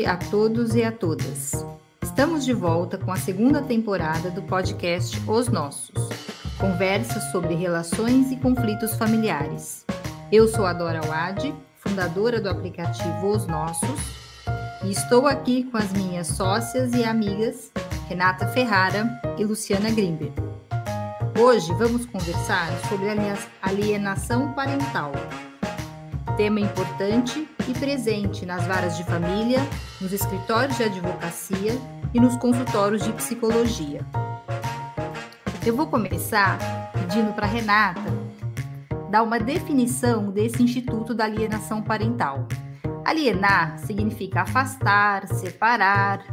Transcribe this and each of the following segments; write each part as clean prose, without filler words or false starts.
noite a todos e a todas. Estamos de volta com a segunda temporada do podcast Os Nossos, conversas sobre relações e conflitos familiares. Eu sou a Dora Wade, fundadora do aplicativo Os Nossos, e estou aqui com as minhas sócias e amigas Renata Ferrara e Luciana Grimber. Hoje vamos conversar sobre alienação parental, tema importante e presente nas varas de família, nos escritórios de advocacia e nos consultórios de psicologia. Eu vou começar pedindo para a Renata dar uma definição desse instituto da alienação parental. Alienar significa afastar, separar.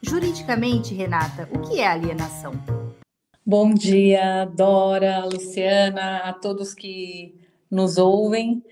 Juridicamente, Renata, o que é alienação? Bom dia, Dora, Luciana, a todos que nos ouvem.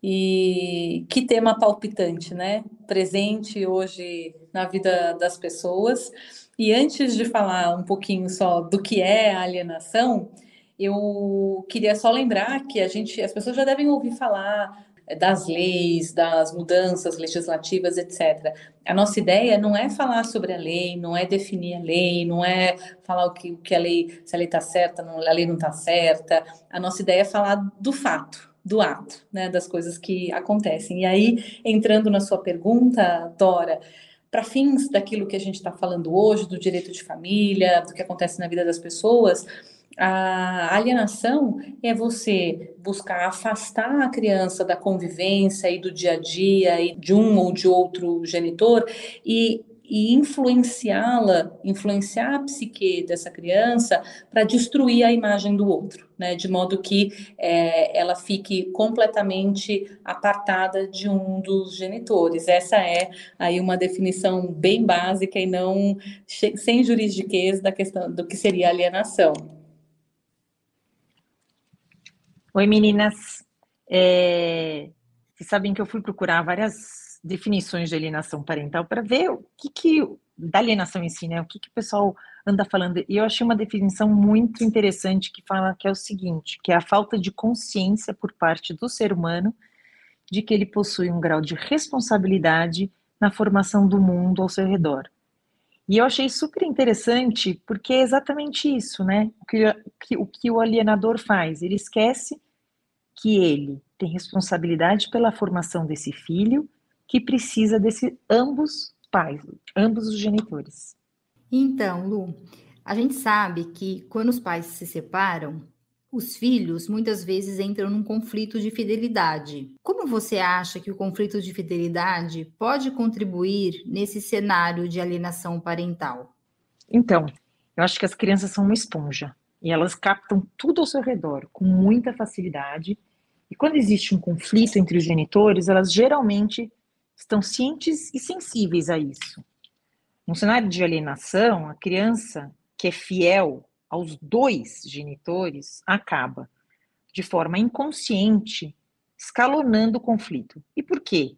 E que tema palpitante, né? Presente hoje na vida das pessoas. E antes de falar um pouquinho só do que é a alienação, eu queria só lembrar que as pessoas já devem ouvir falar das leis, das mudanças legislativas, etc. A nossa ideia não é falar sobre a lei, não é definir a lei, não é falar se a lei está certa, a lei não está certa. A nossa ideia é falar do fato, do ato, né, das coisas que acontecem. E aí, entrando na sua pergunta, Dora, para fins daquilo que a gente está falando hoje, do direito de família, do que acontece na vida das pessoas, a alienação é você buscar afastar a criança da convivência e do dia a dia e de um ou de outro genitor e influenciar a psique dessa criança para destruir a imagem do outro, né? De modo que ela fique completamente apartada de um dos genitores. Essa é aí uma definição bem básica e não sem juridiquês da questão do que seria alienação. Oi, meninas. Vocês sabem que eu fui procurar várias definições de alienação parental para ver o que da alienação em si, né? O que o pessoal anda falando. E eu achei uma definição muito interessante que fala que é o seguinte, que é a falta de consciência por parte do ser humano de que ele possui um grau de responsabilidade na formação do mundo ao seu redor. E eu achei super interessante, porque é exatamente isso, né? O que o alienador faz? Ele esquece que ele tem responsabilidade pela formação desse filho, que precisa desse ambos pais, ambos os genitores. Então, Lu, a gente sabe que quando os pais se separam, os filhos muitas vezes entram num conflito de fidelidade. Como você acha que o conflito de fidelidade pode contribuir nesse cenário de alienação parental? Então, eu acho que as crianças são uma esponja e elas captam tudo ao seu redor com muita facilidade. E quando existe um conflito entre os genitores, elas geralmente estão cientes e sensíveis a isso. No cenário de alienação, a criança que é fiel aos dois genitores acaba, de forma inconsciente, escalonando o conflito. E por quê?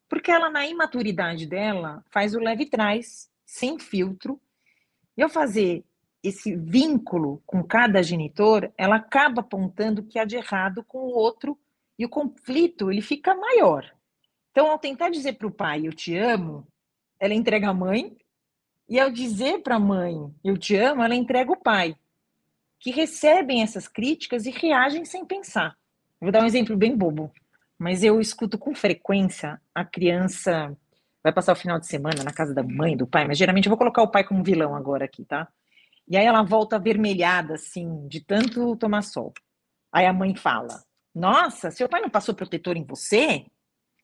Porque ela, na imaturidade dela, faz o leve trás, sem filtro, e ao fazer esse vínculo com cada genitor, ela acaba apontando o que há de errado com o outro, e o conflito ele fica maior. Então, ao tentar dizer para o pai, eu te amo, ela entrega a mãe, e ao dizer para a mãe, eu te amo, ela entrega o pai, que recebem essas críticas e reagem sem pensar. Vou dar um exemplo bem bobo, mas eu escuto com frequência a criança vai passar o final de semana na casa da mãe, do pai, mas geralmente eu vou colocar o pai como vilão agora aqui, tá? E aí ela volta avermelhada, assim, de tanto tomar sol. Aí a mãe fala, nossa, seu pai não passou protetor em você?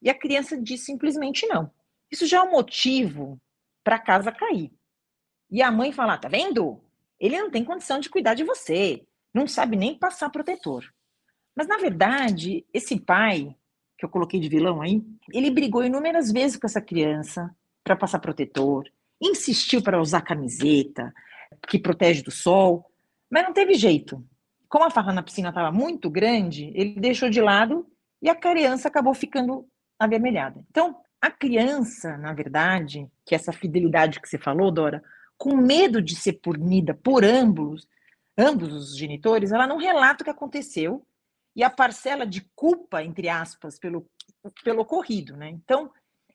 E a criança diz simplesmente não. Isso já é um motivo para a casa cair. E a mãe fala, tá vendo? Ele não tem condição de cuidar de você, não sabe nem passar protetor. Mas, na verdade, esse pai, que eu coloquei de vilão aí, ele brigou inúmeras vezes com essa criança para passar protetor, insistiu para usar camiseta, que protege do sol, mas não teve jeito. Como a farra na piscina estava muito grande, ele deixou de lado e a criança acabou ficando avermelhada. Então, a criança, na verdade, que essa fidelidade que você falou, Dora, com medo de ser punida por ambos os genitores, ela não relata o que aconteceu e a parcela de culpa, entre aspas, pelo ocorrido, né? Então,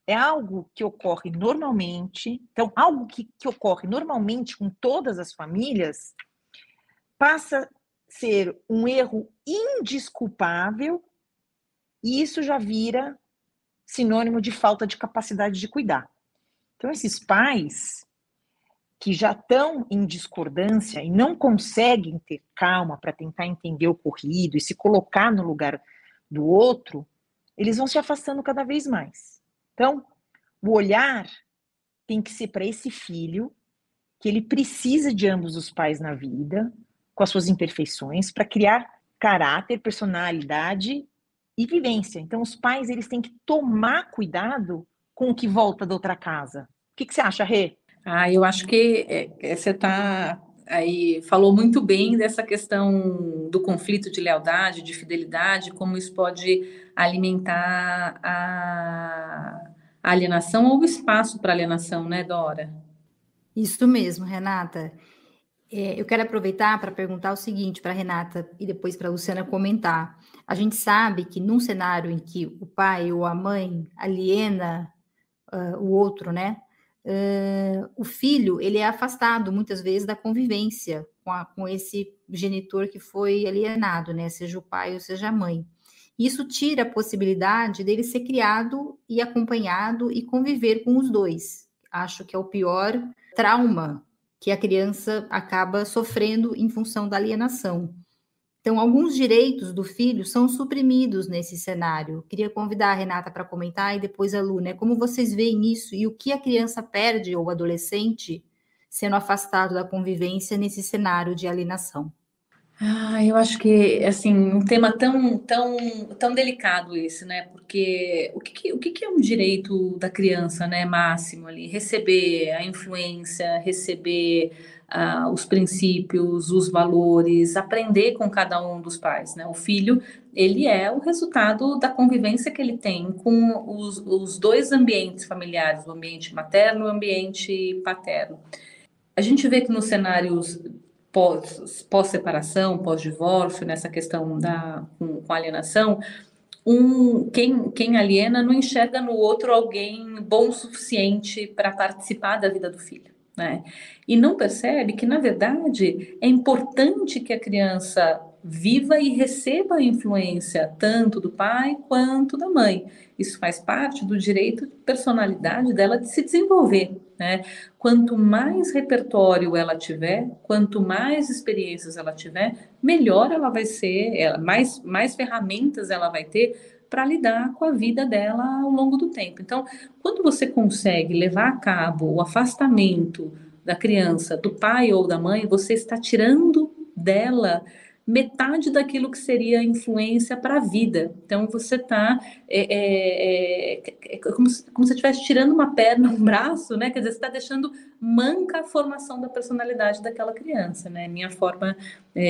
é algo que ocorre normalmente. Então, algo que ocorre normalmente com todas as famílias passa a ser um erro indesculpável e isso já vira sinônimo de falta de capacidade de cuidar. Então, esses pais que já estão em discordância e não conseguem ter calma para tentar entender o ocorrido e se colocar no lugar do outro, eles vão se afastando cada vez mais. Então, o olhar tem que ser para esse filho, que ele precisa de ambos os pais na vida, com as suas imperfeições, para criar caráter, personalidade e vivência. Então, os pais eles têm que tomar cuidado com o que volta da outra casa. O que você acha, Rê? Eu acho que você está aí, falou muito bem dessa questão do conflito de lealdade, de fidelidade, como isso pode alimentar a alienação ou o espaço para alienação, né, Dora? Isso mesmo, Renata. Eu quero aproveitar para perguntar o seguinte para a Renata e depois para a Luciana comentar. A gente sabe que num cenário em que o pai ou a mãe aliena o outro, né? O filho, ele é afastado muitas vezes da convivência com esse genitor que foi alienado, né? Seja o pai ou seja a mãe. Isso tira a possibilidade dele ser criado e acompanhado e conviver com os dois. Acho que é o pior trauma que a criança acaba sofrendo em função da alienação. Então, alguns direitos do filho são suprimidos nesse cenário. Queria convidar a Renata para comentar e depois a Lu, né? Como vocês veem isso e o que a criança perde ou o adolescente sendo afastado da convivência nesse cenário de alienação? Eu acho que, assim, um tema tão delicado esse, né? Porque o que é um direito da criança, né, máximo ali? Receber a influência, receber os princípios, os valores, aprender com cada um dos pais, né? O filho, ele é o resultado da convivência que ele tem com os dois ambientes familiares, o ambiente materno e o ambiente paterno. A gente vê que nos cenários pós-separação, pós-divórcio, nessa questão com alienação, quem aliena não enxerga no outro alguém bom o suficiente para participar da vida do filho, né? E não percebe que, na verdade, é importante que a criança viva e receba a influência tanto do pai quanto da mãe. Isso faz parte do direito de personalidade dela de se desenvolver, né? Quanto mais repertório ela tiver, quanto mais experiências ela tiver, melhor ela vai ser, mais ferramentas ela vai ter para lidar com a vida dela ao longo do tempo. Então, quando você consegue levar a cabo o afastamento da criança do pai ou da mãe, você está tirando dela metade daquilo que seria influência para a vida. Então, você está como se você estivesse tirando uma perna, um braço, né? Quer dizer, você está deixando manca a formação da personalidade daquela criança, né? Minha forma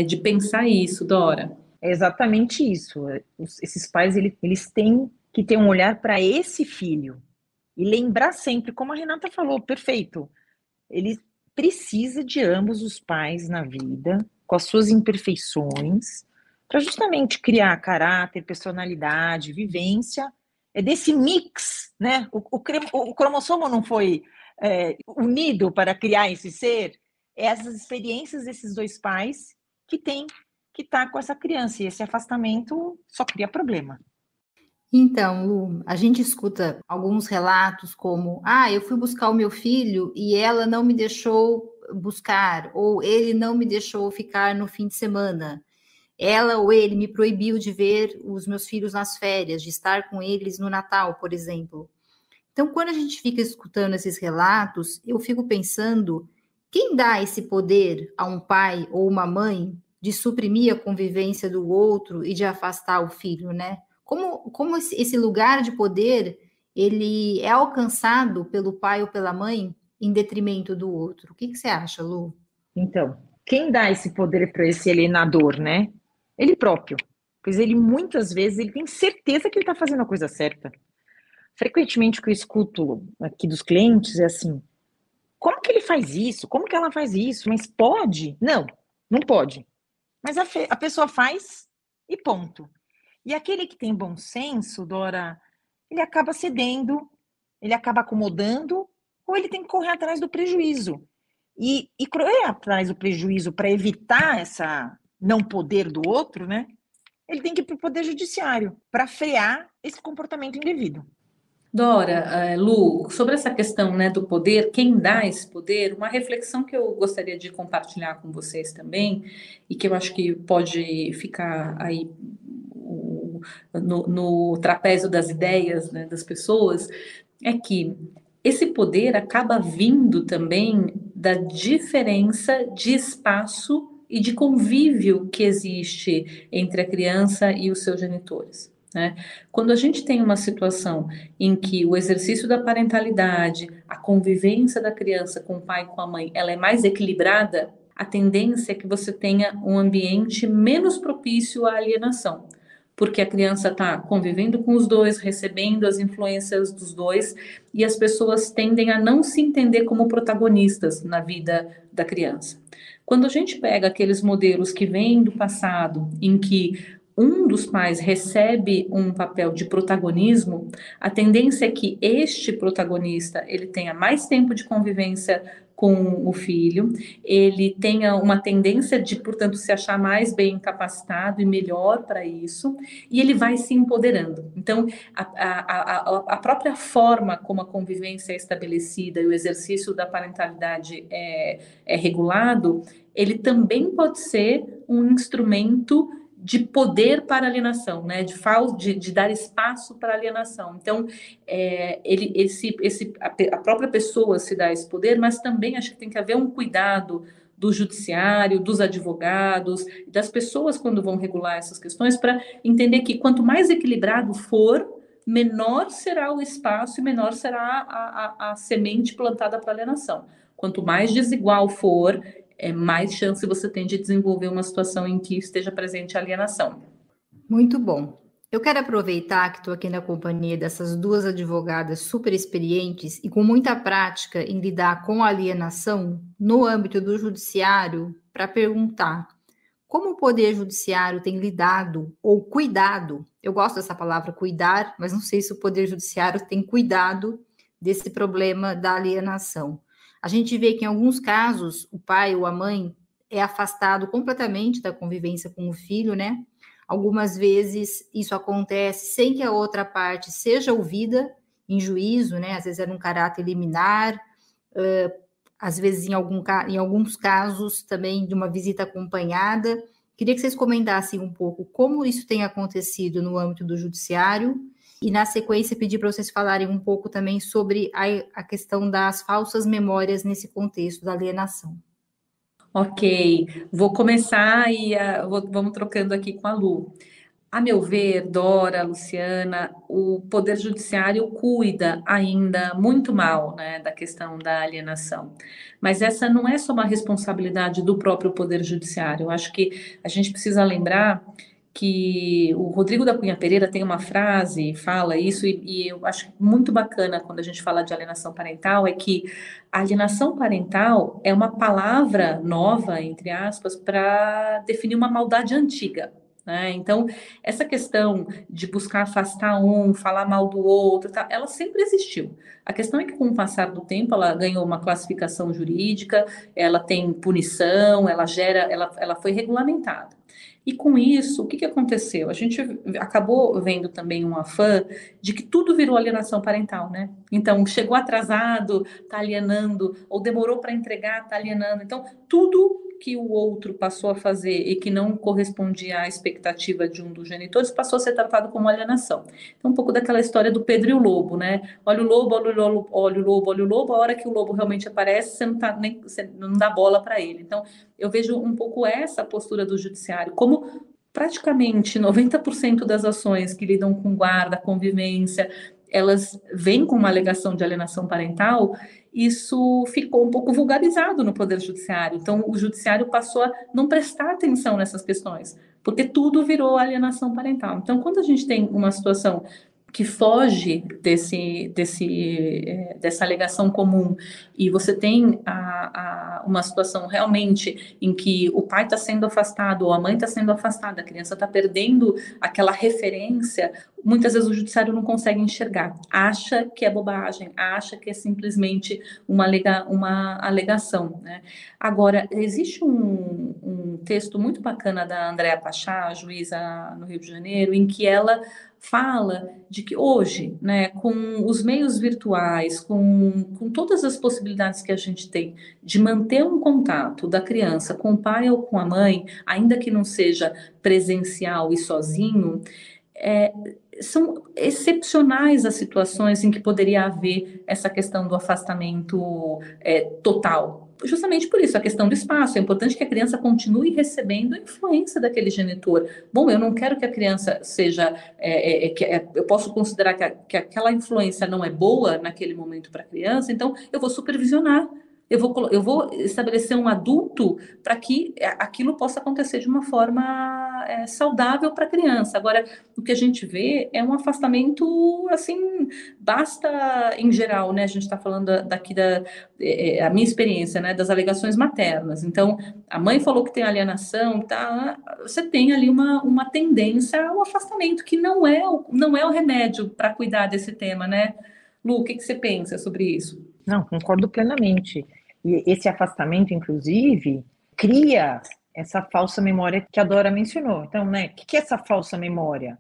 de pensar isso, Dora. É exatamente isso. Esses pais, eles têm que ter um olhar para esse filho e lembrar sempre, como a Renata falou, perfeito, ele precisa de ambos os pais na vida, com as suas imperfeições, para justamente criar caráter, personalidade, vivência. É desse mix, né? O cromossomo não foi unido para criar esse ser. É essas experiências desses dois pais que tem que estar com essa criança. E esse afastamento só cria problema. Então, Lu, a gente escuta alguns relatos como: eu fui buscar o meu filho e ela não me deixou buscar, ou ele não me deixou ficar no fim de semana. Ela ou ele me proibiu de ver os meus filhos nas férias, de estar com eles no Natal, por exemplo. Então, quando a gente fica escutando esses relatos, eu fico pensando: quem dá esse poder a um pai ou uma mãe de suprimir a convivência do outro e de afastar o filho, né? Como esse lugar de poder ele é alcançado pelo pai ou pela mãe em detrimento do outro? O que você acha, Lu? Então, quem dá esse poder para esse alienador, né? Ele próprio. Pois ele, muitas vezes, ele tem certeza que ele está fazendo a coisa certa. Frequentemente, o que eu escuto aqui dos clientes é assim: como que ele faz isso? Como que ela faz isso? Mas pode? Não, não pode. Mas a pessoa faz e ponto. E aquele que tem bom senso, Dora, ele acaba cedendo ele acaba acomodando, ou ele tem que correr atrás do prejuízo. E correr atrás do prejuízo para evitar essa não poder do outro, né? Ele tem que ir para o Poder Judiciário para frear esse comportamento indevido. Dora, Lu, sobre essa questão, né, do poder, quem dá esse poder, uma reflexão que eu gostaria de compartilhar com vocês também, e que eu acho que pode ficar aí no trapézio das ideias, né, das pessoas, é que esse poder acaba vindo também da diferença de espaço e de convívio que existe entre a criança e os seus genitores, né? Quando a gente tem uma situação em que o exercício da parentalidade, a convivência da criança com o pai e com a mãe, ela é mais equilibrada, a tendência é que você tenha um ambiente menos propício à alienação, porque a criança está convivendo com os dois, recebendo as influências dos dois, e as pessoas tendem a não se entender como protagonistas na vida da criança. Quando a gente pega aqueles modelos que vêm do passado, em que um dos pais recebe um papel de protagonismo, a tendência é que este protagonista ele tenha mais tempo de convivência com o filho, ele tenha uma tendência de, portanto, se achar mais bem capacitado e melhor para isso, e ele vai se empoderando. Então, a própria forma como a convivência é estabelecida e o exercício da parentalidade é regulado, ele também pode ser um instrumento de poder para alienação, né? De dar espaço para alienação. Então, a própria pessoa se dá esse poder, mas também acho que tem que haver um cuidado do judiciário, dos advogados, das pessoas quando vão regular essas questões, para entender que quanto mais equilibrado for, menor será o espaço e menor será a semente plantada para alienação. Quanto mais desigual for, mais chance você tem de desenvolver uma situação em que esteja presente a alienação. Muito bom. Eu quero aproveitar que estou aqui na companhia dessas duas advogadas super experientes e com muita prática em lidar com a alienação no âmbito do judiciário para perguntar como o Poder Judiciário tem lidado ou cuidado, eu gosto dessa palavra cuidar, mas não sei se o Poder Judiciário tem cuidado desse problema da alienação. A gente vê que em alguns casos o pai ou a mãe é afastado completamente da convivência com o filho, né? Algumas vezes isso acontece sem que a outra parte seja ouvida em juízo, né? Às vezes é num caráter liminar, às vezes em alguns casos também de uma visita acompanhada. Queria que vocês comentassem um pouco como isso tem acontecido no âmbito do judiciário e, na sequência, pedir para vocês falarem um pouco também sobre a questão das falsas memórias nesse contexto da alienação. Ok, vou começar e vamos trocando aqui com a Lu. A meu ver, Dora, Luciana, o Poder Judiciário cuida ainda muito mal, né, da questão da alienação. Mas essa não é só uma responsabilidade do próprio Poder Judiciário. Eu acho que a gente precisa lembrar que o Rodrigo da Cunha Pereira tem uma frase, fala isso, e eu acho muito bacana quando a gente fala de alienação parental, é que a alienação parental é uma palavra nova, entre aspas, para definir uma maldade antiga. Então, essa questão de buscar afastar um, falar mal do outro, tá, ela sempre existiu. A questão é que, com o passar do tempo, ela ganhou uma classificação jurídica, ela tem punição, ela foi regulamentada. E com isso, o que aconteceu? A gente acabou vendo também um afã de que tudo virou alienação parental, né? Então, chegou atrasado, está alienando, ou demorou para entregar, está alienando. Então, tudo que o outro passou a fazer e que não correspondia à expectativa de um dos genitores passou a ser tratado como alienação. Então, um pouco daquela história do Pedro e o Lobo, né? Olha o lobo, olha o lobo, olha o lobo, olha o lobo, a hora que o lobo realmente aparece, você não dá bola para ele. Então, eu vejo um pouco essa postura do judiciário, como praticamente 90% das ações que lidam com guarda, convivência, elas vêm com uma alegação de alienação parental, isso ficou um pouco vulgarizado no Poder Judiciário. Então, o Judiciário passou a não prestar atenção nessas questões, porque tudo virou alienação parental. Então, quando a gente tem uma situação que foge dessa alegação comum, e você tem uma situação realmente em que o pai está sendo afastado, ou a mãe está sendo afastada, a criança está perdendo aquela referência, muitas vezes o judiciário não consegue enxergar, acha que é bobagem, acha que é simplesmente uma alegação, né? Agora, existe um texto muito bacana da Andréa Pachá, juíza no Rio de Janeiro, em que ela fala de que hoje, né, com os meios virtuais, com todas as possibilidades que a gente tem de manter um contato da criança com o pai ou com a mãe, ainda que não seja presencial e sozinho, é, são excepcionais as situações em que poderia haver essa questão do afastamento total. Justamente por isso, a questão do espaço. É importante que a criança continue recebendo a influência daquele genitor. Bom, eu não quero que a criança seja... eu posso considerar que aquela influência não é boa naquele momento para a criança, então eu vou supervisionar. Eu vou estabelecer um adulto para que aquilo possa acontecer de uma forma saudável para a criança. Agora, o que a gente vê é um afastamento, assim, basta em geral, né? A gente está falando daqui a minha experiência, né? Das alegações maternas. Então, a mãe falou que tem alienação, tá? Você tem ali uma tendência ao afastamento, que não é o remédio para cuidar desse tema, né? Lu, o que você pensa sobre isso? Não, concordo plenamente. E esse afastamento, inclusive, cria essa falsa memória que a Dora mencionou. Então, né, o que é essa falsa memória?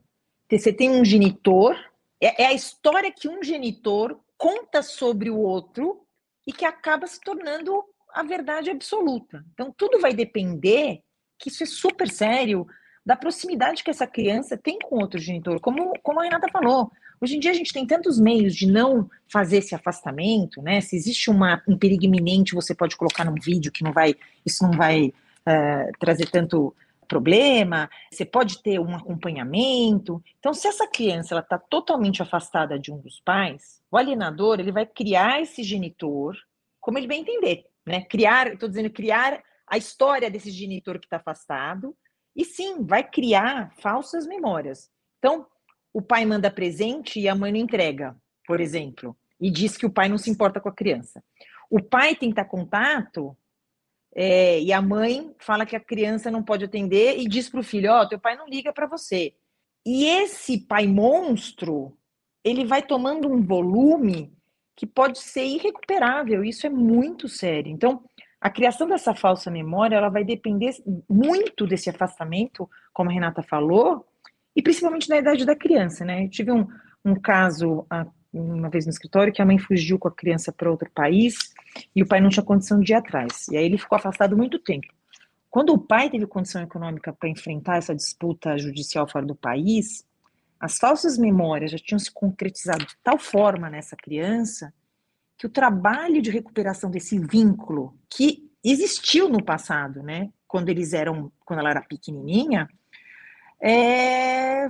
Você tem um genitor, é a história que um genitor conta sobre o outro e que acaba se tornando a verdade absoluta. Então, tudo vai depender, que isso é super sério, da proximidade que essa criança tem com outro genitor. Como a Renata falou, hoje em dia a gente tem tantos meios de não fazer esse afastamento, né? Se existe um perigo iminente, você pode colocar num vídeo que isso não vai trazer tanto problema, você pode ter um acompanhamento. Então, se essa criança está totalmente afastada de um dos pais, o alienador ele vai criar esse genitor, como ele bem entender, né? Criar a história desse genitor que está afastado, e sim, vai criar falsas memórias. Então, o pai manda presente e a mãe não entrega, por exemplo, e diz que o pai não se importa com a criança. O pai tenta contato e a mãe fala que a criança não pode atender e diz para o filho, teu pai não liga para você. E esse pai monstro, ele vai tomando um volume que pode ser irrecuperável, isso é muito sério. Então, a criação dessa falsa memória, ela vai depender muito desse afastamento, como a Renata falou, e principalmente da idade da criança, né? Eu tive um caso uma vez no escritório que a mãe fugiu com a criança para outro país e o pai não tinha condição de ir atrás. E aí ele ficou afastado muito tempo. Quando o pai teve condição econômica para enfrentar essa disputa judicial fora do país, as falsas memórias já tinham se concretizado de tal forma nessa criança que o trabalho de recuperação desse vínculo que existiu no passado, né? Quando ela era pequenininha,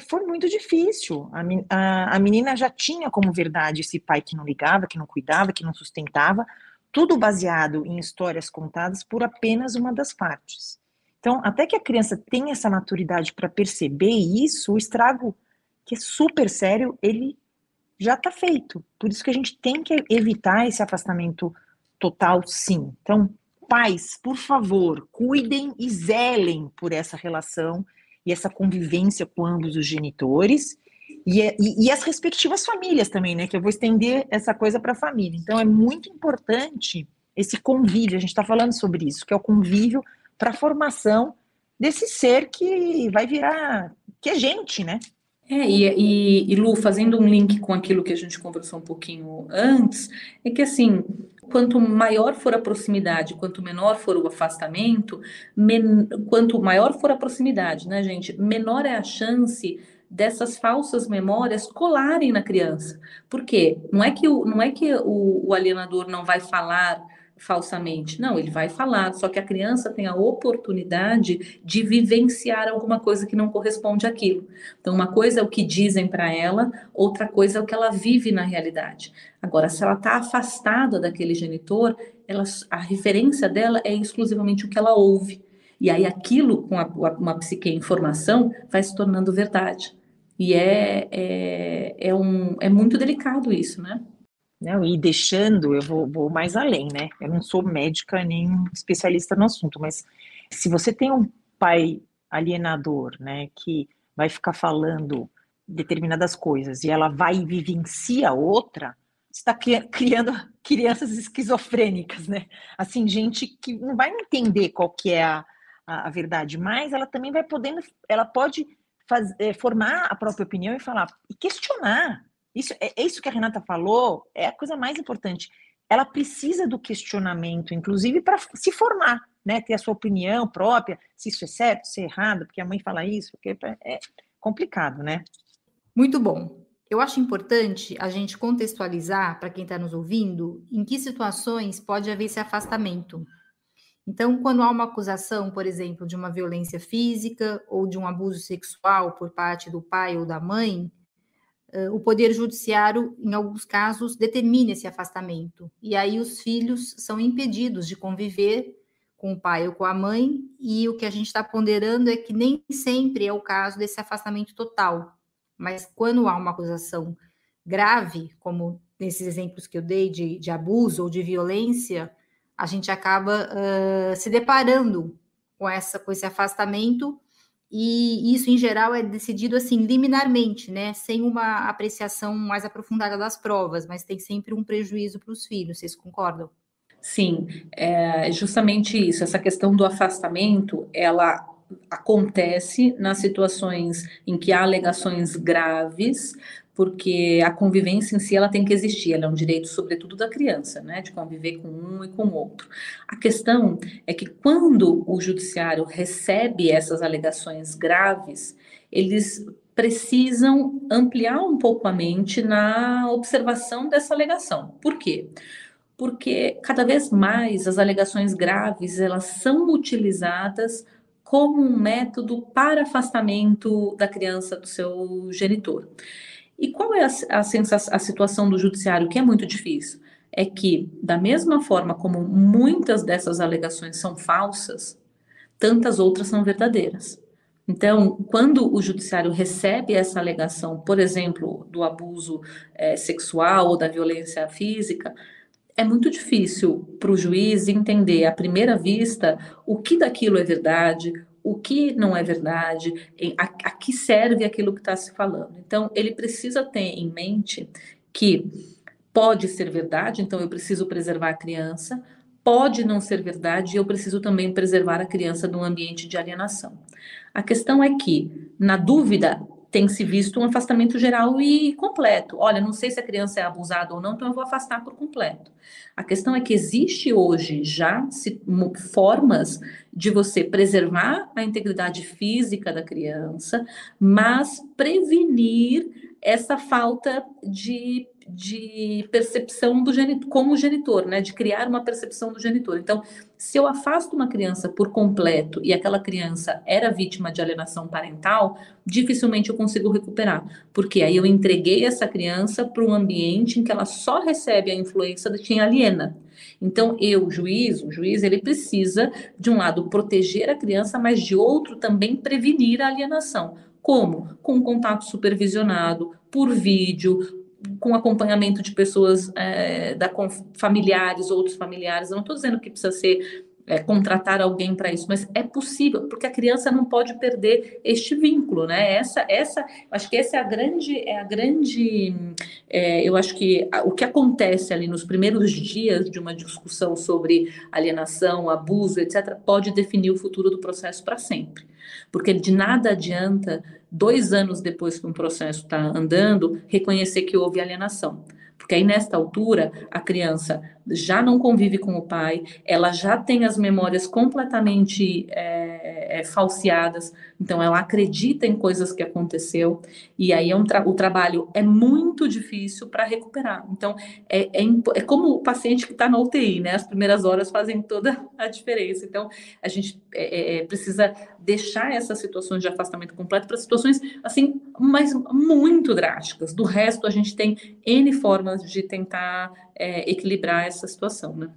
foi muito difícil. A menina já tinha como verdade esse pai que não ligava, que não cuidava, que não sustentava, tudo baseado em histórias contadas por apenas uma das partes. Então, até que a criança tenha essa maturidade para perceber isso, o estrago, que é super sério, ele já está feito. Por isso que a gente tem que evitar esse afastamento total, sim. Então, pais, por favor, cuidem e zelem por essa relação e essa convivência com ambos os genitores e as respectivas famílias também, né? Que eu vou estender essa coisa para a família. Então, é muito importante esse convívio, a gente está falando sobre isso, que é o convívio para a formação desse ser que vai virar, que é gente, né? E Lu, fazendo um link com aquilo que a gente conversou um pouquinho antes, é que assim, quanto maior for a proximidade, quanto menor for o afastamento, quanto maior for a proximidade, né, gente, menor é a chance dessas falsas memórias colarem na criança. Por quê? Não é que o alienador não vai falar falsamente. Não, ele vai falar, só que a criança tem a oportunidade de vivenciar alguma coisa que não corresponde àquilo. Então, uma coisa é o que dizem para ela, outra coisa é o que ela vive na realidade. Agora, se ela está afastada daquele genitor, a referência dela é exclusivamente o que ela ouve. E aí aquilo, com uma psique em formação, vai se tornando verdade. E é muito delicado isso, né? Não, e deixando, eu vou mais além, né? Eu não sou médica nem especialista no assunto, mas se você tem um pai alienador, né, que vai ficar falando determinadas coisas e ela vai e vivencia outra, você está criando crianças esquizofrênicas, né? Assim, gente que não vai entender qual que é a verdade, mas ela também vai podendo, ela pode formar a própria opinião e falar, e questionar. Isso, é isso que a Renata falou, é a coisa mais importante. Ela precisa do questionamento, inclusive, para se formar, né? Ter a sua opinião própria, se isso é certo, se é errado, porque a mãe fala isso, porque é complicado, né? Muito bom. Eu acho importante a gente contextualizar para quem está nos ouvindo em que situações pode haver esse afastamento. Então, quando há uma acusação, por exemplo, de uma violência física ou de um abuso sexual por parte do pai ou da mãe, o Poder Judiciário, em alguns casos, determina esse afastamento. E aí os filhos são impedidos de conviver com o pai ou com a mãe, e o que a gente está ponderando é que nem sempre é o caso desse afastamento total. Mas quando há uma acusação grave, como nesses exemplos que eu dei de abuso ou de violência, a gente acaba se deparando com esse afastamento, e isso, em geral, é decidido assim, liminarmente, né? Sem uma apreciação mais aprofundada das provas, mas tem sempre um prejuízo para os filhos, vocês concordam? Sim, é justamente isso. Essa questão do afastamento, ela acontece nas situações em que há alegações graves, porque a convivência em si ela tem que existir, ela é um direito, sobretudo, da criança, né, de conviver com um e com o outro. A questão é que quando o judiciário recebe essas alegações graves, eles precisam ampliar um pouco a mente na observação dessa alegação. Por quê? Porque cada vez mais as alegações graves elas são utilizadas como um método para afastamento da criança do seu genitor. E qual é a situação do judiciário, que é muito difícil? É que, da mesma forma como muitas dessas alegações são falsas, tantas outras são verdadeiras. Então, quando o judiciário recebe essa alegação, por exemplo, do abuso sexual ou da violência física, é muito difícil para o juiz entender à primeira vista o que daquilo é verdade, o que não é verdade, a que serve aquilo que está se falando. Então, ele precisa ter em mente que pode ser verdade, então eu preciso preservar a criança, pode não ser verdade, e eu preciso também preservar a criança de um ambiente de alienação. A questão é que, na dúvida, tem se visto um afastamento geral e completo. Olha, não sei se a criança é abusada ou não, então eu vou afastar por completo. A questão é que existe hoje já formas de você preservar a integridade física da criança, mas prevenir essa falta de percepção do genitor, como genitor, né? De criar uma percepção do genitor. Então, se eu afasto uma criança por completo e aquela criança era vítima de alienação parental, dificilmente eu consigo recuperar, porque aí eu entreguei essa criança para um ambiente em que ela só recebe a influência de quem aliena. Então, o juiz, ele precisa, de um lado, proteger a criança, mas de outro, também prevenir a alienação. Como? Com um contato supervisionado, por vídeo, com acompanhamento de pessoas familiares, outros familiares. Eu não estou dizendo que precisa ser contratar alguém para isso, mas é possível, porque a criança não pode perder este vínculo, né? Acho que essa eu acho que o que acontece ali nos primeiros dias de uma discussão sobre alienação, abuso, etc., pode definir o futuro do processo para sempre. Porque de nada adianta, 2 anos depois que um processo está andando, reconhecer que houve alienação. Porque aí, nesta altura, a criança já não convive com o pai, ela já tem as memórias completamente falseadas, então ela acredita em coisas que aconteceu, e aí o trabalho é muito difícil para recuperar. Então, é como o paciente que está na UTI, né? As primeiras horas fazem toda a diferença. Então, a gente precisa deixar essas situações de afastamento completo para situações, assim, mas muito drásticas. Do resto, a gente tem N formas de tentar equilibrar essa situação, né?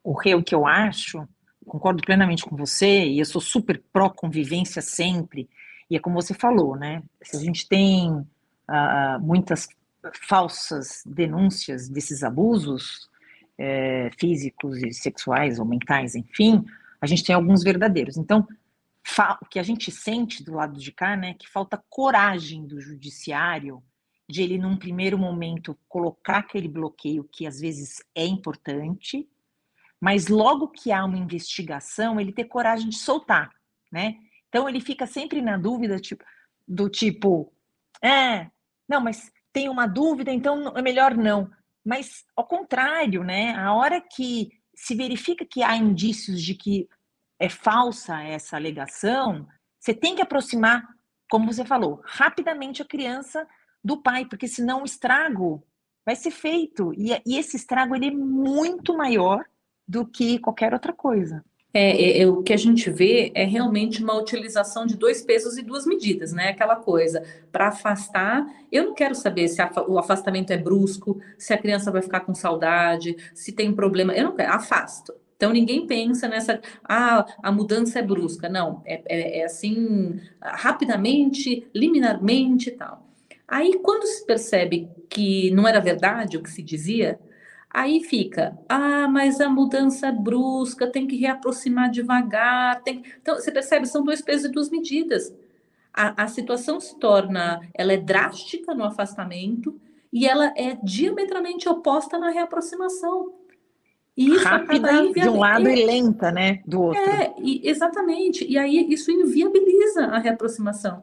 O que eu acho, concordo plenamente com você, e eu sou super pró-convivência sempre, E é como você falou, né? Se a gente tem muitas falsas denúncias desses abusos físicos e sexuais ou mentais, enfim, a gente tem alguns verdadeiros. Então, o que a gente sente do lado de cá, né, que falta coragem do judiciário de ele, num primeiro momento, colocar aquele bloqueio que às vezes é importante, mas logo que há uma investigação, ele ter coragem de soltar, né? Então ele fica sempre na dúvida, do tipo, não, mas tem uma dúvida, então é melhor não. Mas ao contrário, né? A hora que se verifica que há indícios de que é falsa essa alegação, você tem que aproximar, como você falou, rapidamente a criança do pai, porque senão o estrago vai ser feito. E esse estrago ele é muito maior do que qualquer outra coisa. O que a gente vê é realmente uma utilização de dois pesos e duas medidas, né? Aquela coisa, para afastar, eu não quero saber se o afastamento é brusco, se a criança vai ficar com saudade, se tem problema, eu não quero, afasto. Então ninguém pensa nessa, a mudança é brusca, não, é assim, rapidamente, liminarmente e tal. Aí quando se percebe que não era verdade o que se dizia, aí fica, mas a mudança é brusca, tem que reaproximar devagar. Então, você percebe, são dois pesos e duas medidas. A situação se torna, ela é drástica no afastamento e ela é diametralmente oposta na reaproximação. E isso acaba rápida de um lado e lenta, né, do outro. Exatamente. E aí isso inviabiliza a reaproximação.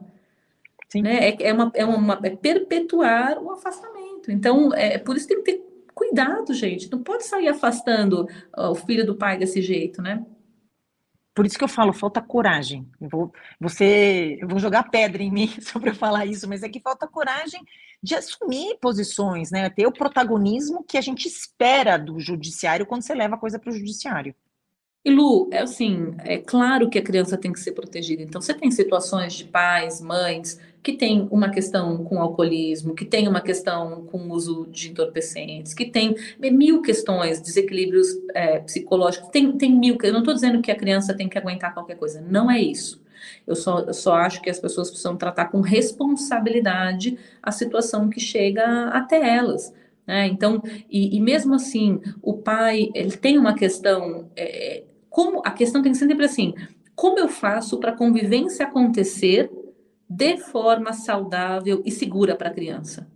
Sim. Né? É perpetuar o afastamento. Então, por isso tem que ter cuidado, gente. Não pode sair afastando o filho do pai desse jeito, né? Por isso que eu falo, falta coragem. Eu vou jogar pedra em mim sobre eu falar isso, mas é que falta coragem de assumir posições, né? Ter o protagonismo que a gente espera do judiciário quando você leva a coisa para o judiciário. E Lu, é assim, é claro que a criança tem que ser protegida. Então, você tem situações de pais, mães, que tem uma questão com alcoolismo, que tem uma questão com uso de entorpecentes, que tem mil questões, desequilíbrios psicológicos, tem mil. Eu não estou dizendo que a criança tem que aguentar qualquer coisa, não é isso. Eu só acho que as pessoas precisam tratar com responsabilidade a situação que chega até elas. Né? Então, e mesmo assim, o pai, ele tem uma questão. Como a questão tem que ser sempre assim: como eu faço para a convivência acontecer de forma saudável e segura para a criança?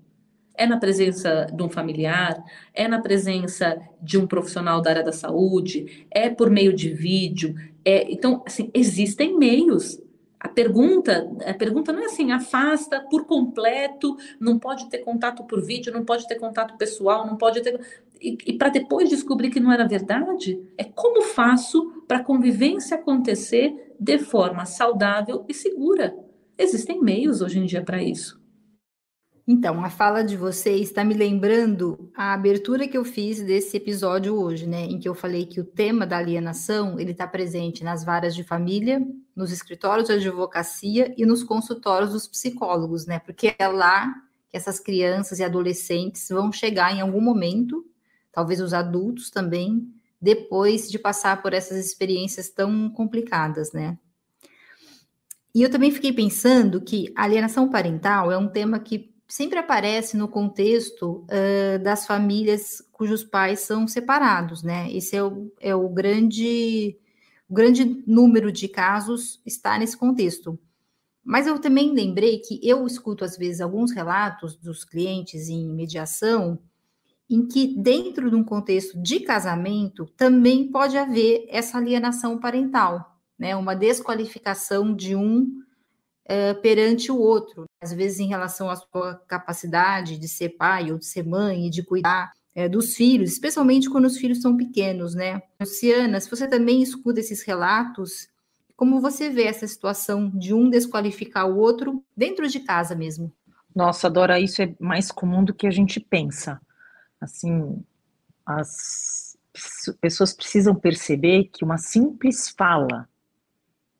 É na presença de um familiar, é na presença de um profissional da área da saúde, é por meio de vídeo. Então, assim, existem meios. A pergunta não é assim, afasta por completo, não pode ter contato por vídeo, não pode ter contato pessoal, não pode ter. E para depois descobrir que não era verdade, é como faço para a convivência acontecer de forma saudável e segura. Existem meios hoje em dia para isso. Então, a fala de vocês está me lembrando a abertura que eu fiz desse episódio hoje, né? Em que eu falei que o tema da alienação, ele está presente nas varas de família, nos escritórios de advocacia e nos consultórios dos psicólogos, né? Porque é lá que essas crianças e adolescentes vão chegar em algum momento, talvez os adultos também, depois de passar por essas experiências tão complicadas, né? E eu também fiquei pensando que a alienação parental é um tema que sempre aparece no contexto das famílias cujos pais são separados, né? Esse é o grande número de casos está nesse contexto. Mas eu também lembrei que eu escuto, às vezes, alguns relatos dos clientes em mediação, em que dentro de um contexto de casamento também pode haver essa alienação parental, né? Uma desqualificação de um perante o outro, às vezes em relação à sua capacidade de ser pai ou de ser mãe e de cuidar dos filhos, especialmente quando os filhos são pequenos, né? Luciana, se você também escuta esses relatos, como você vê essa situação de um desqualificar o outro dentro de casa mesmo? Nossa, Dora, isso é mais comum do que a gente pensa. Assim, as pessoas precisam perceber que uma simples fala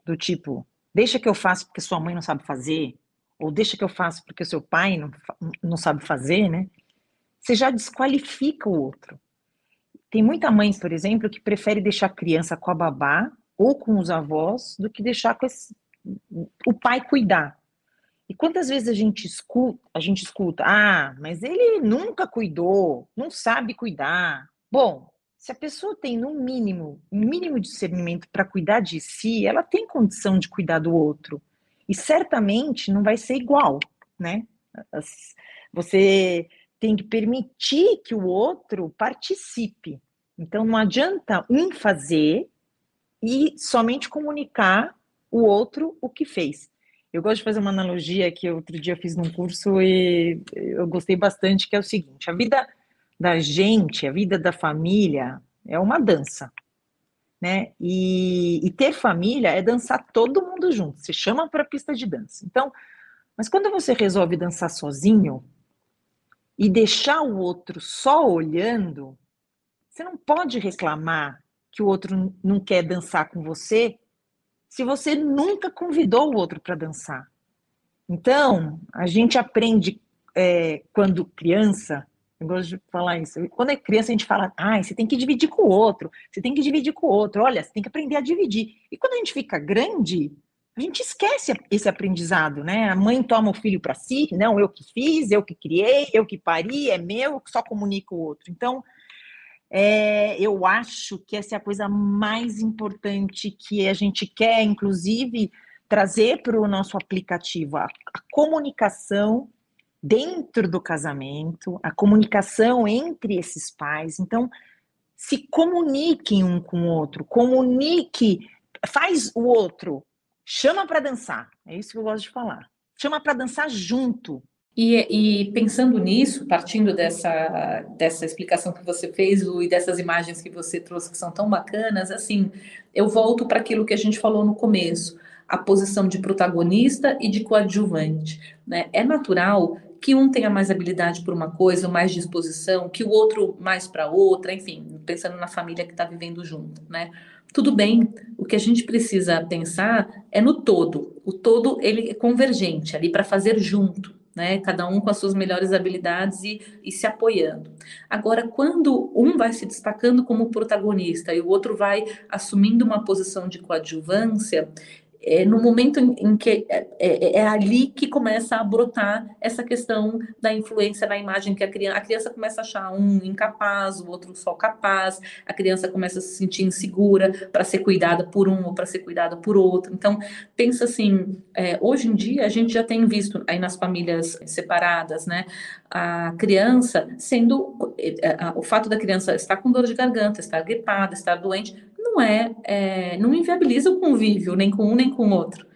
do tipo, deixa que eu faço porque sua mãe não sabe fazer, ou deixa que eu faço porque seu pai não sabe fazer, né? Você já desqualifica o outro. Tem muita mãe, por exemplo, que prefere deixar a criança com a babá ou com os avós do que deixar o pai cuidar. E quantas vezes a gente escuta, mas ele nunca cuidou, não sabe cuidar. Bom, se a pessoa tem no mínimo, um mínimo de discernimento para cuidar de si, ela tem condição de cuidar do outro. E certamente não vai ser igual, né? Você tem que permitir que o outro participe. Então não adianta um fazer e somente comunicar o outro o que fez. Eu gosto de fazer uma analogia que outro dia eu fiz num curso e eu gostei bastante, que é o seguinte: a vida da gente, a vida da família é uma dança, né? E ter família é dançar todo mundo junto. Se chama para a pista de dança. Então, mas quando você resolve dançar sozinho e deixar o outro só olhando, você não pode reclamar que o outro não quer dançar com você se você nunca convidou o outro para dançar. Então, a gente aprende quando criança, eu gosto de falar isso, quando é criança a gente fala, você tem que dividir com o outro, você tem que dividir com o outro, olha, você tem que aprender a dividir. E quando a gente fica grande, a gente esquece esse aprendizado, né? A mãe toma o filho para si, não, eu que fiz, eu que criei, eu que pari, é meu, eu só comunico o outro. Então, eu acho que essa é a coisa mais importante que a gente quer, inclusive, trazer para o nosso aplicativo, a comunicação dentro do casamento, a comunicação entre esses pais. Então, se comuniquem um com o outro, faz o outro, chama para dançar, é isso que eu gosto de falar, chama para dançar junto. E pensando nisso, partindo dessa explicação que você fez, Lu, e dessas imagens que você trouxe que são tão bacanas, assim, eu volto para aquilo que a gente falou no começo, a posição de protagonista e de coadjuvante, né? É natural que um tenha mais habilidade por uma coisa, mais disposição, que o outro mais para outra, enfim, pensando na família que está vivendo junto, né? Tudo bem, o que a gente precisa pensar é no todo. O todo, ele é convergente ali para fazer junto, né? Cada um com as suas melhores habilidades e se apoiando. Agora, quando um vai se destacando como protagonista e o outro vai assumindo uma posição de coadjuvância, no momento em que é ali que começa a brotar essa questão da influência na imagem que a criança começa a achar um incapaz, o outro só capaz, a criança começa a se sentir insegura para ser cuidada por um ou para ser cuidada por outro. Então, pensa assim, hoje em dia a gente já tem visto aí nas famílias separadas, né, a criança sendo, o fato da criança estar com dor de garganta, estar gripada, estar doente, não inviabiliza o convívio, nem com um nem com o outro,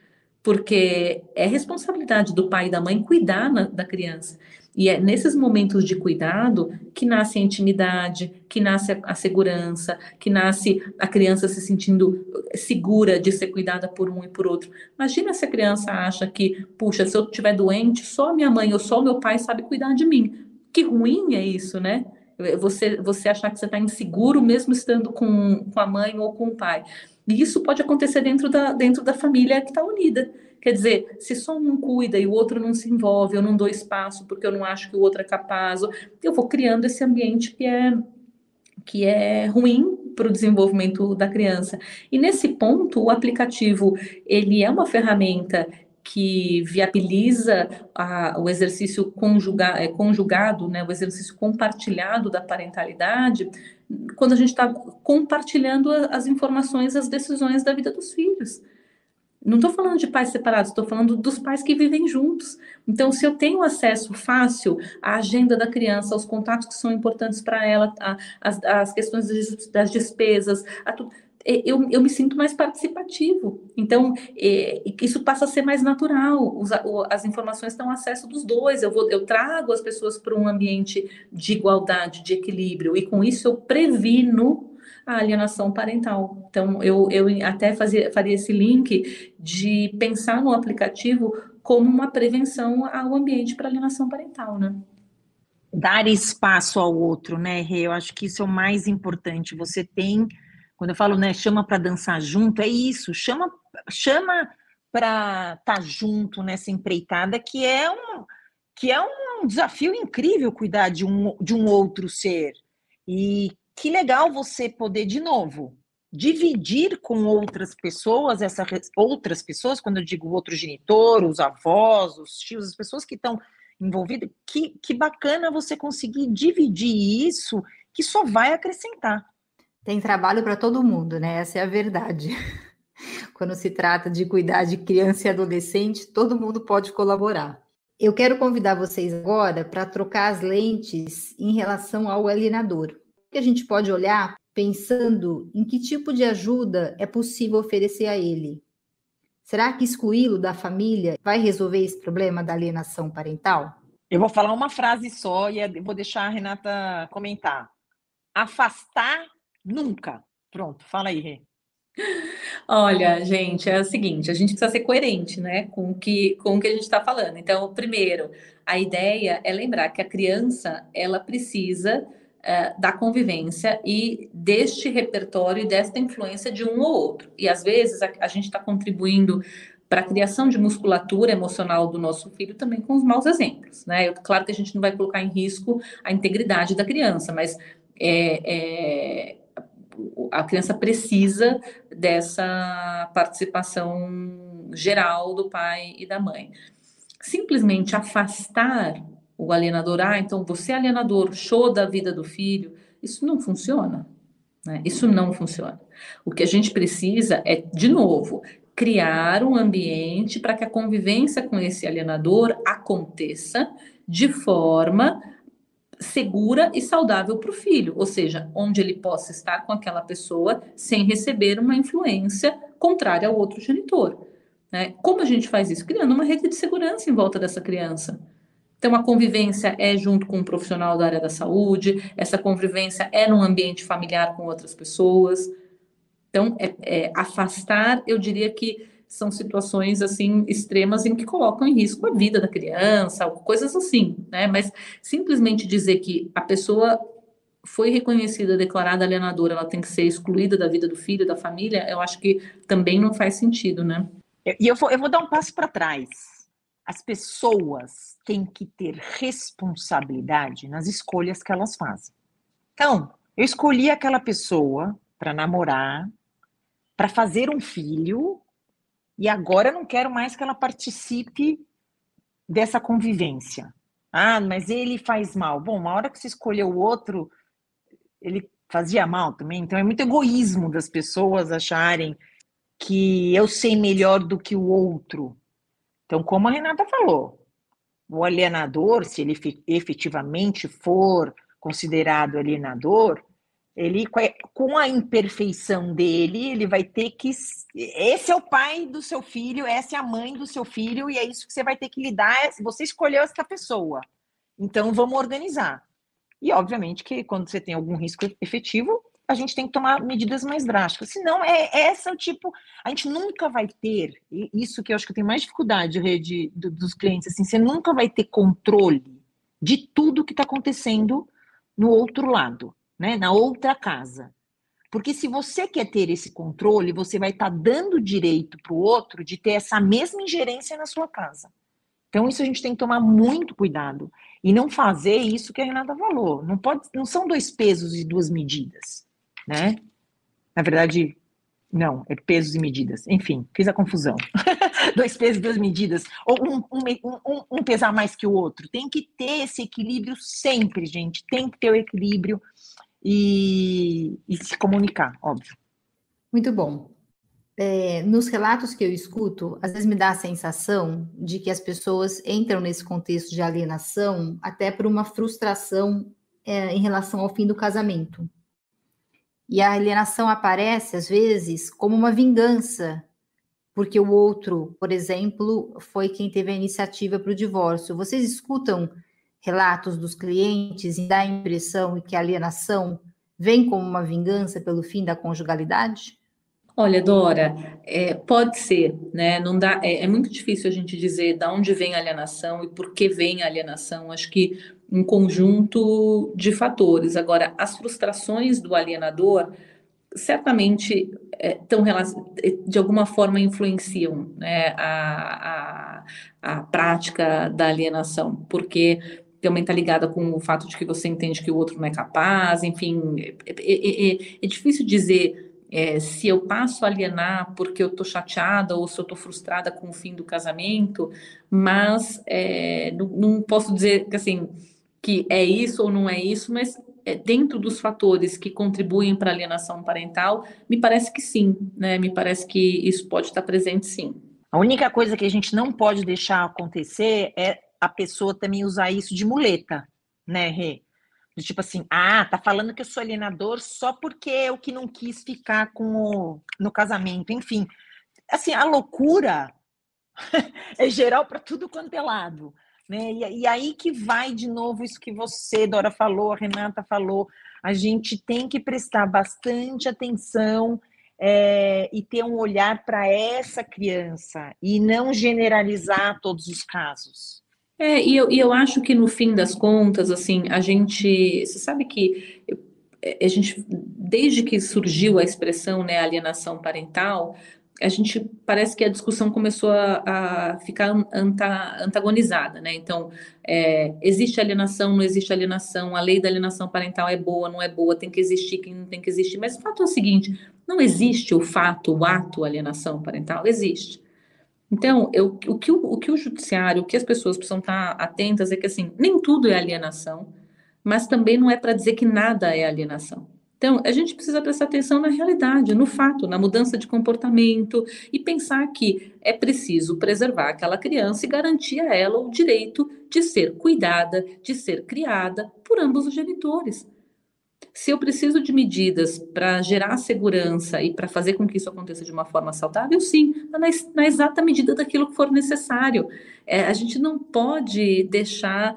porque é responsabilidade do pai e da mãe cuidar da criança. E é nesses momentos de cuidado que nasce a intimidade, que nasce a segurança, que nasce a criança se sentindo segura de ser cuidada por um e por outro. Imagina se a criança acha que, puxa, se eu estiver doente, só minha mãe ou só meu pai sabe cuidar de mim. Que ruim é isso, né? Você achar que você está inseguro mesmo estando com a mãe ou com o pai. E isso pode acontecer dentro da família que está unida. Quer dizer, se só um cuida e o outro não se envolve, eu não dou espaço porque eu não acho que o outro é capaz, eu vou criando esse ambiente que é ruim para o desenvolvimento da criança. E nesse ponto, o aplicativo, ele é uma ferramenta que viabiliza o exercício conjugado, né, o exercício compartilhado da parentalidade, quando a gente está compartilhando as informações, as decisões da vida dos filhos. Não estou falando de pais separados, estou falando dos pais que vivem juntos. Então, se eu tenho acesso fácil à agenda da criança, aos contatos que são importantes para ela, as questões das despesas, eu me sinto mais participativo. Então, isso passa a ser mais natural. As informações estão ao acesso dos dois. Eu trago as pessoas para um ambiente de igualdade, de equilíbrio, e com isso eu previno a alienação parental. Então, eu até faria esse link de pensar no aplicativo como uma prevenção ao ambiente para alienação parental, né? Dar espaço ao outro, né, Rê? Eu acho que isso é o mais importante. Você tem, quando eu falo, né, chama para dançar junto, é isso, chama para estar junto nessa empreitada que é um desafio incrível cuidar de um outro ser. E que legal você poder, de novo, dividir com outras pessoas, outras pessoas, quando eu digo outro genitor, os avós, os tios, as pessoas que estão envolvidas, que bacana você conseguir dividir isso, que só vai acrescentar. Tem trabalho para todo mundo, né? Essa é a verdade. Quando se trata de cuidar de criança e adolescente, todo mundo pode colaborar. Eu quero convidar vocês agora para trocar as lentes em relação ao alienador. O que a gente pode olhar pensando em que tipo de ajuda é possível oferecer a ele? Será que excluí-lo da família vai resolver esse problema da alienação parental? Eu vou falar uma frase só e vou deixar a Renata comentar. Afastar nunca. Pronto, fala aí, Rê. Olha, gente, é o seguinte, a gente precisa ser coerente, né, com o que a gente está falando. Então, primeiro, a ideia é lembrar que a criança, ela precisa da convivência e deste repertório e desta influência de um ou outro. E, às vezes, a gente está contribuindo para a criação de musculatura emocional do nosso filho também com os maus exemplos, né? Claro que a gente não vai colocar em risco a integridade da criança, mas a criança precisa dessa participação geral do pai e da mãe. Simplesmente afastar o alienador, então você é alienador, show da vida do filho, isso não funciona, né? Isso não funciona. O que a gente precisa é, de novo, criar um ambiente para que a convivência com esse alienador aconteça de forma segura e saudável para o filho, ou seja, onde ele possa estar com aquela pessoa sem receber uma influência contrária ao outro genitor, né? Como a gente faz isso? Criando uma rede de segurança em volta dessa criança. Então, a convivência é junto com um profissional da área da saúde, essa convivência é num ambiente familiar com outras pessoas. Então, afastar, eu diria que são situações assim extremas em que colocam em risco a vida da criança, coisas assim, né? Mas simplesmente dizer que a pessoa foi reconhecida, declarada alienadora, ela tem que ser excluída da vida do filho, da família, eu acho que também não faz sentido, né? E eu vou dar um passo para trás. As pessoas têm que ter responsabilidade nas escolhas que elas fazem. Então, eu escolhi aquela pessoa para namorar, para fazer um filho, e agora eu não quero mais que ela participe dessa convivência. Ah, mas ele faz mal. Bom, uma hora que você escolheu o outro, ele fazia mal também. Então é muito egoísmo das pessoas acharem que eu sei melhor do que o outro. Então, como a Renata falou, o alienador, se ele efetivamente for considerado alienador, ele, com a imperfeição dele, ele vai ter que... Esse é o pai do seu filho, essa é a mãe do seu filho, e é isso que você vai ter que lidar. Você escolheu essa pessoa. Então, vamos organizar. E, obviamente, que quando você tem algum risco efetivo, a gente tem que tomar medidas mais drásticas. Senão, esse é o tipo... A gente nunca vai ter... Isso que eu acho que eu tenho mais dificuldade, Rede, dos clientes. Assim, você nunca vai ter controle de tudo que está acontecendo no outro lado, né, na outra casa. Porque se você quer ter esse controle, você vai estar dando direito para o outro de ter essa mesma ingerência na sua casa. Então, isso a gente tem que tomar muito cuidado. E não fazer isso que a Renata falou. Não são dois pesos e duas medidas, né? Na verdade, não, é pesos e medidas. Enfim, fiz a confusão. Dois pesos e duas medidas. Ou um pesar mais que o outro. Tem que ter esse equilíbrio sempre, gente. Tem que ter o equilíbrio e se comunicar, óbvio. Muito bom. Nos relatos que eu escuto, às vezes me dá a sensação de que as pessoas entram nesse contexto de alienação até por uma frustração em relação ao fim do casamento. E a alienação aparece, às vezes, como uma vingança, porque o outro, por exemplo, foi quem teve a iniciativa para o divórcio. Vocês escutam relatos dos clientes e dá a impressão que a alienação vem como uma vingança pelo fim da conjugalidade? Olha, Dora, pode ser, né? Não dá, é muito difícil a gente dizer de onde vem a alienação e por que vem a alienação. Acho que um conjunto de fatores. Agora, as frustrações do alienador certamente de alguma forma influenciam, né, a prática da alienação, porque também está ligada com o fato de que você entende que o outro não é capaz, enfim, é difícil dizer Se eu passo a alienar porque eu estou chateada ou se eu estou frustrada com o fim do casamento, mas não posso dizer que, assim, que é isso ou não é isso, mas dentro dos fatores que contribuem para a alienação parental, me parece que sim, né? Me parece que isso pode estar presente, sim. A única coisa que a gente não pode deixar acontecer é a pessoa também usar isso de muleta, né, Rê? Tipo assim, tá falando que eu sou alienador só porque eu que não quis ficar no casamento. Enfim, assim, a loucura é geral para tudo quanto é lado, né? E aí que vai de novo isso que você, Dora, falou, a Renata falou. A gente tem que prestar bastante atenção e ter um olhar para essa criança e não generalizar todos os casos. E eu acho que no fim das contas, assim, você sabe que a gente, desde que surgiu a expressão, né, alienação parental, a gente parece que a discussão começou a ficar antagonizada, né? Então, existe alienação, não existe alienação, a lei da alienação parental é boa, não é boa, tem que existir, quem não tem que existir. Mas o fato é o seguinte: não existe o ato alienação parental, existe. Então, o que o judiciário, o que as pessoas precisam estar atentas é que, assim, nem tudo é alienação, mas também não é para dizer que nada é alienação. Então, a gente precisa prestar atenção na realidade, no fato, na mudança de comportamento e pensar que é preciso preservar aquela criança e garantir a ela o direito de ser cuidada, de ser criada por ambos os genitores. Se eu preciso de medidas para gerar segurança e para fazer com que isso aconteça de uma forma saudável, sim, mas na exata medida daquilo que for necessário. A gente não pode deixar.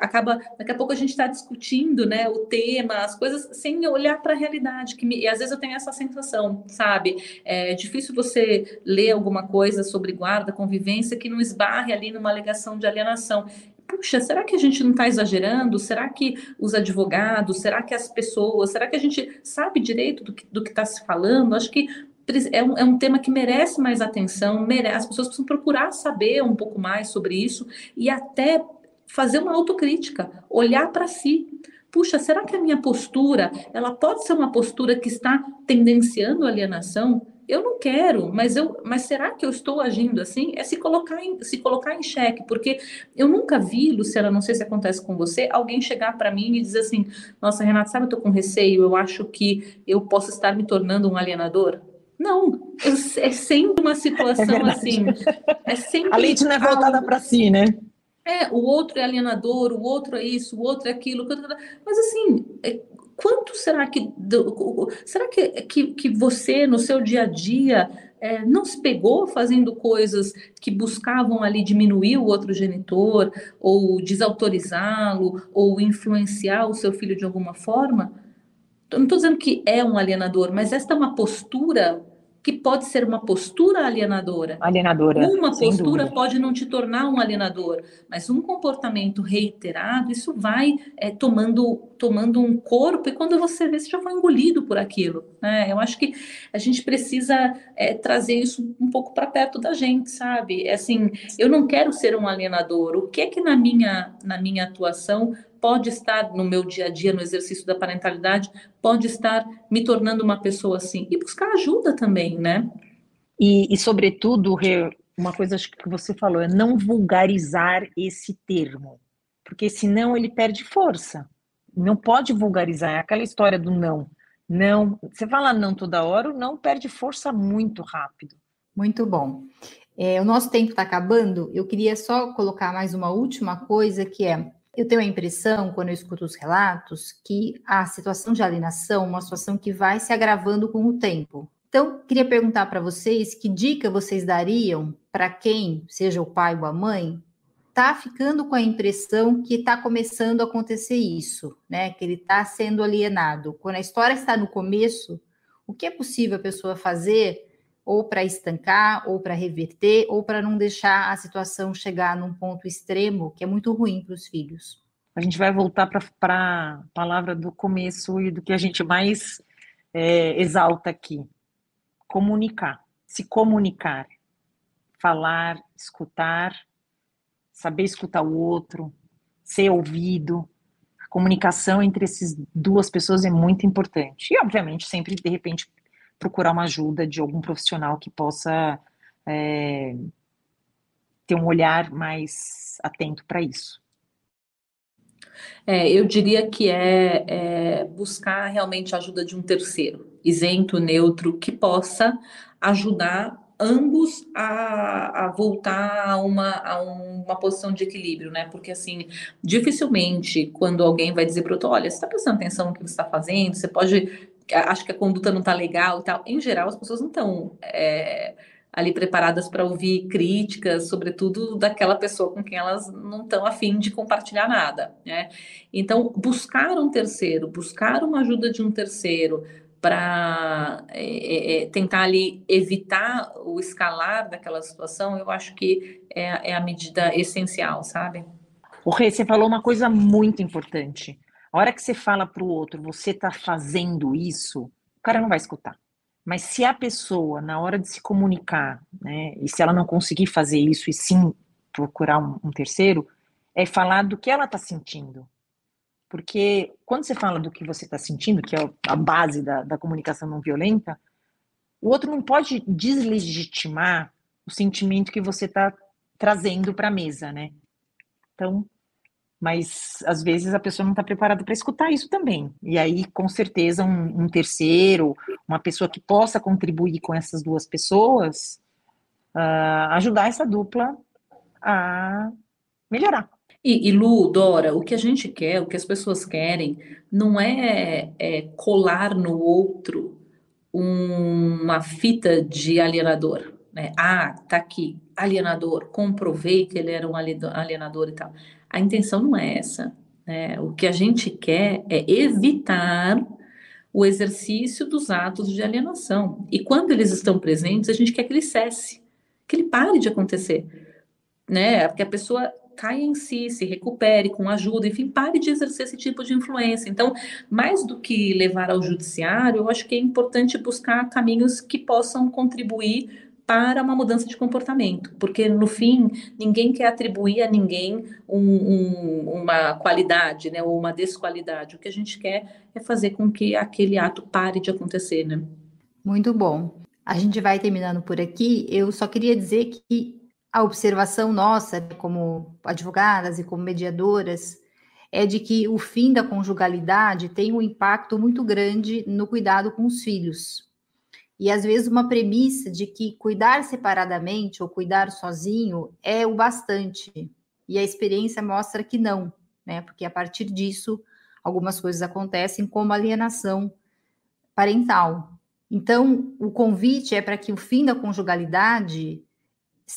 Acaba, daqui a pouco a gente está discutindo, né, o tema, as coisas, sem olhar para a realidade. E às vezes eu tenho essa sensação, sabe? É difícil você ler alguma coisa sobre guarda, convivência, que não esbarre ali numa alegação de alienação. Puxa, será que a gente não está exagerando? Será que os advogados, será que as pessoas, será que a gente sabe direito do que está se falando? Acho que é um tema que merece mais atenção, as pessoas precisam procurar saber um pouco mais sobre isso e até fazer uma autocrítica, olhar para si. Puxa, será que a minha postura, ela pode ser uma postura que está tendenciando a alienação? Eu não quero, mas será que eu estou agindo assim? É se colocar em xeque, porque eu nunca vi, Luciana, não sei se acontece com você, alguém chegar para mim e dizer assim: nossa, Renata, sabe, eu tô com receio, eu acho que eu posso estar me tornando um alienador. Não, é sempre uma situação assim, é A sempre lente não é voltada algo. para si, né? O outro é alienador, o outro é isso, o outro é aquilo. Mas assim, quanto será que será que você no seu dia a dia não se pegou fazendo coisas que buscavam ali diminuir o outro genitor, ou desautorizá-lo, ou influenciar o seu filho de alguma forma? Eu não estou dizendo que é um alienador, mas esta é uma postura que pode ser uma postura alienadora. Alienadora, Uma sem postura dúvida. pode não te tornar um alienador, mas um comportamento reiterado, isso vai tomando um corpo, e quando você vê, você já foi engolido por aquilo, né? Eu acho que a gente precisa trazer isso um pouco para perto da gente, sabe? Assim, eu não quero ser um alienador. O que é que na minha atuação pode estar no meu dia a dia, no exercício da parentalidade, pode estar me tornando uma pessoa assim? E buscar ajuda também, né? Sobretudo, Rê, uma coisa acho que você falou é não vulgarizar esse termo, porque senão ele perde força. Não pode vulgarizar, é aquela história do não. Não, você fala não toda hora, o não perde força muito rápido. Muito bom. O nosso tempo está acabando. Eu queria só colocar mais uma última coisa, que eu tenho a impressão, quando eu escuto os relatos, que a situação de alienação é uma situação que vai se agravando com o tempo. Então, queria perguntar para vocês que dica vocês dariam para quem, seja o pai ou a mãe, está ficando com a impressão que está começando a acontecer isso, né? Que ele está sendo alienado. Quando a história está no começo, o que é possível a pessoa fazer ou para estancar, ou para reverter, ou para não deixar a situação chegar num ponto extremo que é muito ruim para os filhos? A gente vai voltar para a palavra do começo e do que a gente mais exalta aqui. Comunicar, se comunicar, falar, escutar, saber escutar o outro, ser ouvido, comunicação entre essas duas pessoas é muito importante. E, obviamente, sempre, de repente, procurar uma ajuda de algum profissional que possa ter um olhar mais atento para isso. Eu diria que é buscar realmente a ajuda de um terceiro, isento, neutro, que possa ajudar ambos a voltar a uma posição de equilíbrio, né? Porque, assim, dificilmente quando alguém vai dizer para o outro, olha, você está prestando atenção no que você está fazendo, você pode... Acho que a conduta não está legal e tal. Em geral, as pessoas não estão ali preparadas para ouvir críticas, sobretudo daquela pessoa com quem elas não estão a fim de compartilhar nada, né? Então, buscar um terceiro, buscar uma ajuda de um terceiro para tentar ali evitar o escalar daquela situação, eu acho que é a medida essencial, sabe? Rê, você falou uma coisa muito importante. A hora que você fala para o outro, você está fazendo isso, o cara não vai escutar. Mas se a pessoa, na hora de se comunicar, né, e se ela não conseguir fazer isso e sim procurar um terceiro, é falar do que ela está sentindo. Porque quando você fala do que você está sentindo, que é a base da comunicação não violenta, o outro não pode deslegitimar o sentimento que você está trazendo para a mesa, né? Então, mas às vezes a pessoa não está preparada para escutar isso também. E aí, com certeza, um terceiro, uma pessoa que possa contribuir com essas duas pessoas, ajudar essa dupla a melhorar. E Lu, Dora, o que a gente quer, o que as pessoas querem, não é colar no outro uma fita de alienador, né? Ah, tá aqui, alienador, comprovei que ele era um alienador e tal. A intenção não é essa, né? O que a gente quer é evitar o exercício dos atos de alienação. E quando eles estão presentes, a gente quer que ele cesse, que ele pare de acontecer, né? Porque a pessoa caia em si, se recupere com ajuda, enfim, pare de exercer esse tipo de influência. Então, mais do que levar ao judiciário, eu acho que é importante buscar caminhos que possam contribuir para uma mudança de comportamento, porque no fim, ninguém quer atribuir a ninguém uma qualidade, né, ou uma desqualidade. O que a gente quer é fazer com que aquele ato pare de acontecer, né? Muito bom. A gente vai terminando por aqui. Eu só queria dizer que a observação nossa, como advogadas e como mediadoras, é de que o fim da conjugalidade tem um impacto muito grande no cuidado com os filhos. E, às vezes, uma premissa de que cuidar separadamente ou cuidar sozinho é o bastante. E a experiência mostra que não, né? Porque, a partir disso, algumas coisas acontecem, como alienação parental. Então, o convite é para que o fim da conjugalidade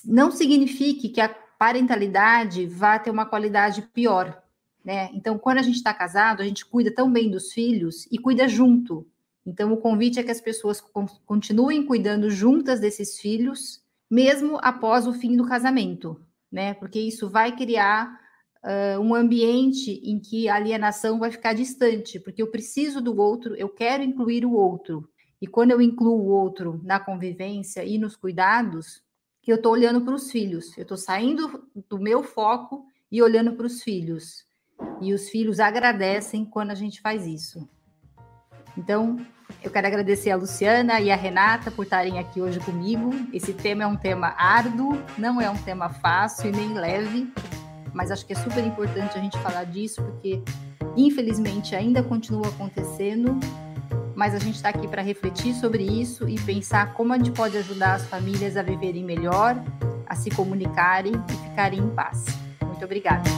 não signifique que a parentalidade vá ter uma qualidade pior, né? Então, quando a gente está casado, a gente cuida tão bem dos filhos e cuida junto. Então, o convite é que as pessoas continuem cuidando juntas desses filhos, mesmo após o fim do casamento, né? Porque isso vai criar um ambiente em que a alienação vai ficar distante, porque eu preciso do outro, eu quero incluir o outro. E quando eu incluo o outro na convivência e nos cuidados, eu estou olhando para os filhos, eu estou saindo do meu foco e olhando para os filhos. E os filhos agradecem quando a gente faz isso. Então, eu quero agradecer a Luciana e a Renata por estarem aqui hoje comigo. Esse tema é um tema árduo, não é um tema fácil e nem leve, mas acho que é super importante a gente falar disso, porque, infelizmente, ainda continua acontecendo, mas a gente está aqui para refletir sobre isso e pensar como a gente pode ajudar as famílias a viverem melhor, a se comunicarem e ficarem em paz. Muito obrigada.